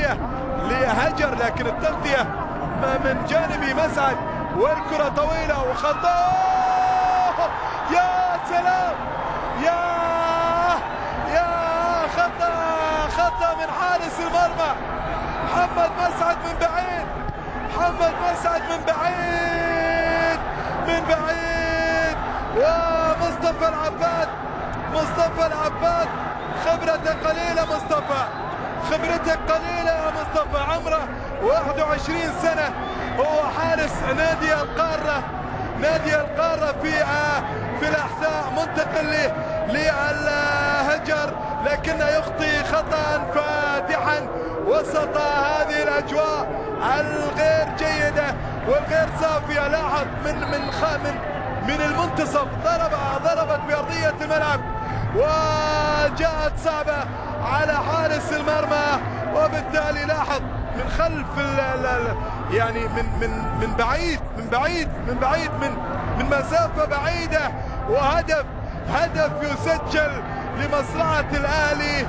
تغطية لهجر، لكن التغطية من جانب مسعد، والكرة طويلة وخطأ. يا سلام، يا خطأ من حارس المرمى محمد مسعد من بعيد، محمد مسعد من بعيد، ومصطفى العباد خبرته قليلة، خبرته قليلة يا مصطفى، عمره 21 سنة، هو حارس نادي القارة في الأحساء، منتقل للهجر، لكنه يخطي خطأ فادحا وسط هذه الأجواء الغير جيدة والغير صافية. لاحظ من المنتصف ضربت بأرضية الملعب وجاءت صعبة على حارس المرمى، وبالتالي لاحظ من خلف يعني من بعيد من مسافة بعيدة، وهدف يسجل لمصلحة الأهلي.